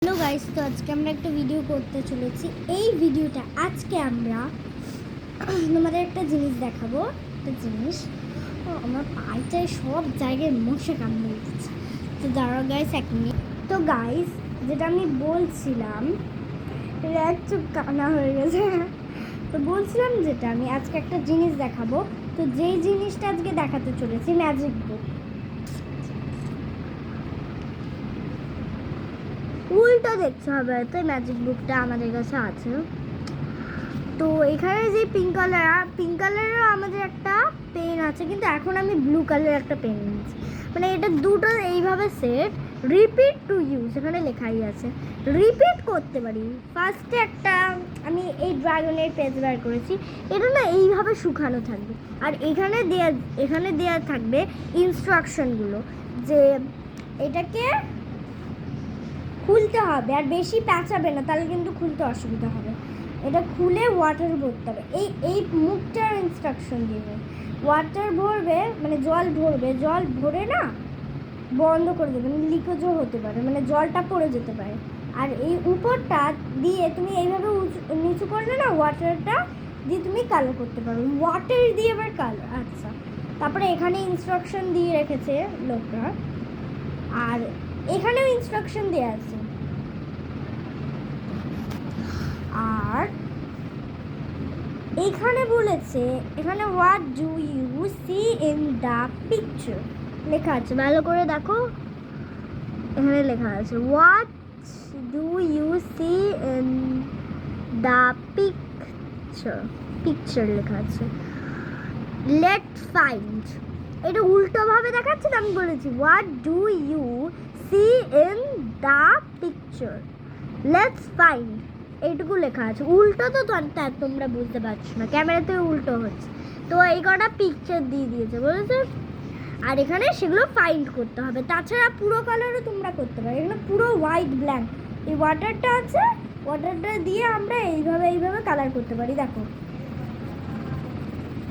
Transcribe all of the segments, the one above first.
Hello guys, তো আজকে আমরা একটা ভিডিও করতে চলেছি। এই ভিডিওটা আজকে আমরা তোমাদের একটা জিনিস দেখাবো। একটা জিনিস আমার পায়েটায় সব জায়গায় মশা কামড়ে দিচ্ছে। তো দাঁড়াও গাইস, এক মিনিট। তো গাইস, যেটা আমি বলছিলাম, একটু কানা হয়ে গেছে। তো বলছিলাম যেটা আমি আজকে একটা জিনিস দেখাবো। তো যেই জিনিসটা আজকে দেখাতে চলেছি, ম্যাজিক বুক। উল্টো দেখতে হবে, তো ম্যাজিক বুকটা আমাদের কাছে আছে। তো এখানে যে পিঙ্ক কালারেরও আমাদের একটা পেন আছে, কিন্তু এখন আমি ব্লু কালারের একটা পেন নিয়েছি। মানে এটা দুটো এইভাবে সেট, রিপিট টু ইউজ এখানে লেখাই আছে, রিপিট করতে পারি। ফার্স্টে একটা আমি এই ড্রাগনের পেজ বার করেছি। এটা না এইভাবে শুকানো থাকবে, আর এখানে দেয়া থাকবে ইনস্ট্রাকশনগুলো, যে এটাকে খুলতে হবে, আর বেশি প্যাঁচাবে না, তাহলে কিন্তু খুলতে অসুবিধা হবে। এটা খুলে ওয়াটার ভরতে হবে। এই মুখটার ইনস্ট্রাকশন দিবে। ওয়াটার ভরবে মানে জল ভরবে, জল ভরে না বন্ধ করে দেবে, লিকেজও হতে পারে, মানে জলটা পড়ে যেতে পারে। আর এই উপরটা দিয়ে তুমি এইভাবে নিচু করলে না, ওয়াটারটা দিয়ে তুমি কালার করতে পারো। ওয়াটার দিয়ে আবার কালার, আচ্ছা। তারপরে এখানে ইনস্ট্রাকশন দিয়ে রেখেছে লোকরা, আর এখানেও ইনস্ট্রাকশন দেওয়া আছে। আর এখানে বলেছে, এখানে what do you see in the picture লেখা আছে, ভালো করে দেখো। এখানে লেখা আছে what do you see in the picture লেখা আছে। লেট ফাইন্ড, এটা উল্টোভাবে দেখাচ্ছে না, আমি বলেছি what do you see in the picture, let's find, এইটুকু লেখা আছে। উল্টো তো তোমরা বুঝতে পারছো না, ক্যামেরাতে উল্টো হচ্ছে। তো এই কটা পিকচার দিয়ে দিয়েছে, বুঝেছো? আর এখানে সেগুলো ফাইন্ড করতে হবে। তাছাড়া পুরো কালারও তোমরা করতে পারো। এখানে পুরো হোয়াইট ব্ল্যাঙ্ক, এই ওয়াটারটা আছে, ওয়াটারটা দিয়ে আমরা এইভাবে কালার করতে পারি। দেখো,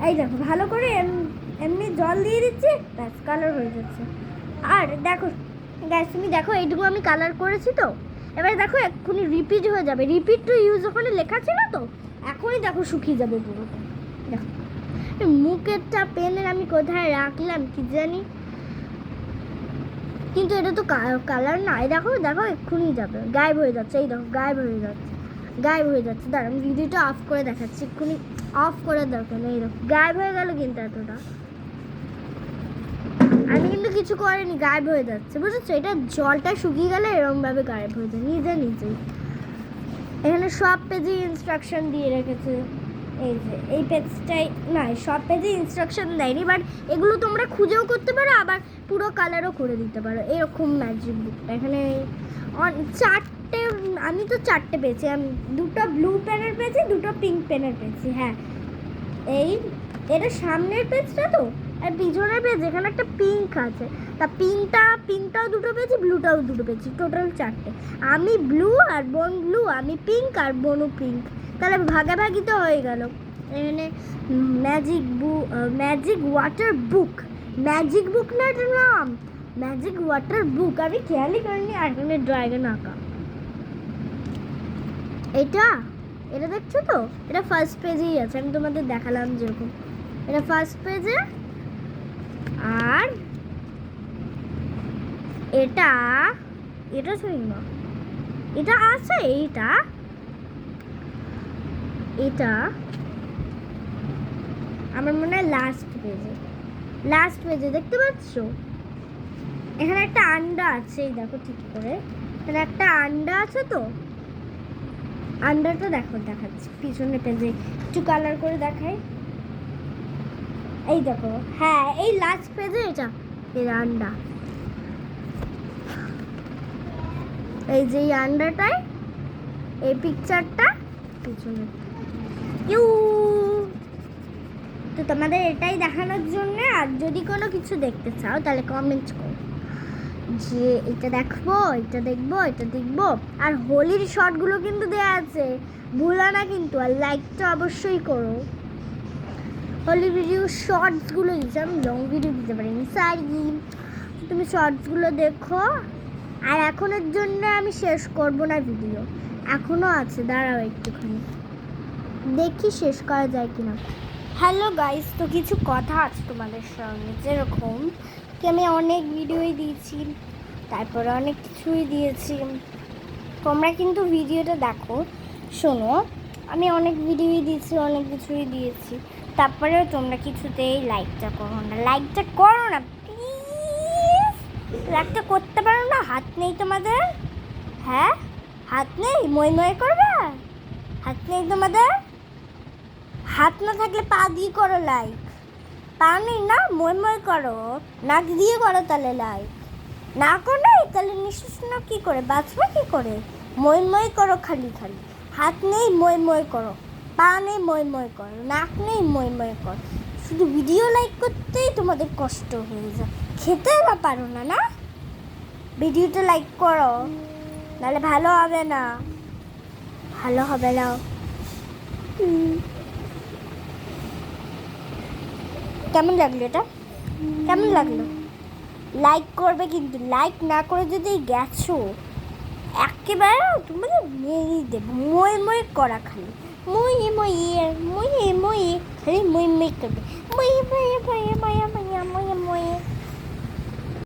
এই দেখো, ভালো করে এমনি জল দিয়ে দিচ্ছি, ব্যাস কালার হয়ে যাচ্ছে। আর দেখো গ্যাস, তুমি দেখো এইটুকু আমি কালার করেছি। তো এবারে দেখো এক্ষুনি রিপিট হয়ে যাবে। রিপিট টু ইউজ ওখানে লেখা ছিল, তো এখনই দেখো শুকিয়ে যাবে পুরোটা। দেখো মুখেরটা পেনের আমি কোথায় রাখলাম কি জানি, কিন্তু এটা তো কালার না। দেখো দেখো এক্ষুনি যাবে, গায়েব হয়ে যাচ্ছে। এই দেখো গায়েব হয়ে যাচ্ছে। দাঁড়া, আমি ভিডিওটা অফ করে দেখাচ্ছি। এক্ষুনি অফ করে দেখেন, এই দেখো গায়েব হয়ে গেল। কিন্তু এতটা আমি কিন্তু কিছু করিনি, গায়েব হয়ে যাচ্ছে, বুঝেছো? এটা জলটা শুকিয়ে গেলে এরকমভাবে গায়েব হয়ে যায় নিজেই। এখানে সব পেজে ইনস্ট্রাকশন দিয়ে রেখেছে। এই যে এই পেজটাই না, সব পেজে ইনস্ট্রাকশন দেয়নি, বাট এগুলো তোমরা খুঁজেও করতে পারো, আবার পুরো কালারও করে দিতে পারো। এরকম ম্যাজিক বুকটা এখানে চারটে, আমি তো চারটে পেয়েছি। আমি দুটো ব্লু পেনের পেয়েছি, দুটো পিঙ্ক পেনের পেয়েছি। হ্যাঁ, এটা সামনের পেজটা তো, আর পিছনের পেজ এখানে একটা পিঙ্ক আছে। তা পিঙ্কটাও দুটো পেয়েছি, ব্লুটাও দুটো পেয়েছি, টোটাল চারটে। আমি ব্লু আর বোন ব্লু, আমি পিঙ্ক আর বোনও পিঙ্ক, তাহলে ভাগাভাগি তো হয়ে গেল। এখানে ম্যাজিক ওয়াটার বুক, ম্যাজিক বুক না এটার নাম, ম্যাজিক ওয়াটার বুক। আমি খেয়ালই করিনি। আর এখানে ড্রাগন আঁকা, এটা দেখছো তো, এটা ফার্স্ট পেজেই আছে। আমি তোমাদের দেখালাম যেরকম, এটা ফার্স্ট পেজে। আর এটা শুনি না, এটা আছে, এটা আমার মনে হয় লাস্ট পেজে দেখতে পাচ্ছ? এখানে একটা আন্ডা আছে, এই দেখো ঠিক করে, এখানে একটা আন্ডা আছে। তো আন্ডাটা দেখো, দেখাচ্ছি পিছনের পেজে, একটু কালার করে দেখাই। এই দেখো, হ্যাঁ, এই লাস্ট পেজে এটা, এই আন্ডা, এই যে এই আন্ডাটাই, এই পিকচারটা পিছনে। তো তোমাদের এটাই দেখানোর জন্য। আর যদি কোনো কিছু দেখতে চাও তাহলে কমেন্ট করো যে এটা দেখবো, এটা দেখবো। আর হোলির শর্টগুলো কিন্তু দেওয়া আছে, ভুলো না কিন্তু। আর লাইকটা অবশ্যই করো। হোলি ভিডিও শর্টসগুলো দিচ্ছি, আমি লং ভিডিও দিতে পারিনি, সরি। তুমি শর্টসগুলো দেখো, আর এখনের জন্য আমি শেষ করব না ভিডিও, এখনো আছে, দাঁড়াও একটুখানি দেখি শেষ করা যায় কিনা। হ্যালো গাইস, তো কিছু কথা আছে তোমাদের সঙ্গে, যেরকম কি আমি অনেক ভিডিওই দিয়েছি, তারপরে অনেক কিছুই দিয়েছি, তোমরা কিন্তু ভিডিওটা দেখো, শোনো, আমি অনেক ভিডিওই দিয়েছি, অনেক কিছুই দিয়েছি, তারপরেও তোমরা কিছুতেই লাইকটা করো না, লাইকটা করো না প্লিজ, লাইকটা করতে পারো না? হাত নেই তোমাদের? হ্যাঁ, হাত নেই? মই মই করবে? হাত নেই তোমাদের? হাত না থাকলে পা দিয়ে করো লাইক, পা নেই না, মই মই করো, নাক দিয়ে করো তাহলে লাইক, না করলে তাহলে নিঃশ্বাস না কী করে, বাঁচবে কী করে? মই মই করো খালি খালি, হাত নেই মই মই করো, পা নেই মই মই করো, নাক নেই মই মই করো, শুধু ভিডিও লাইক করতেই তোমাদের কষ্ট হয়ে যায়, খেতে বা পারো না, না? ভিডিওটা লাইক করো, নাহলে ভালো হবে না, ভালো হবে না। কেমন লাগলো এটা? কেমন লাগলো? লাইক করবে কিন্তু, লাইক না করে যদি গেছো একেবারে তোমাদের মেরেই দেবো, মই মই করা খালি, মই মই মই মই খালি মই মই করবে, মই মই মই মই মই মই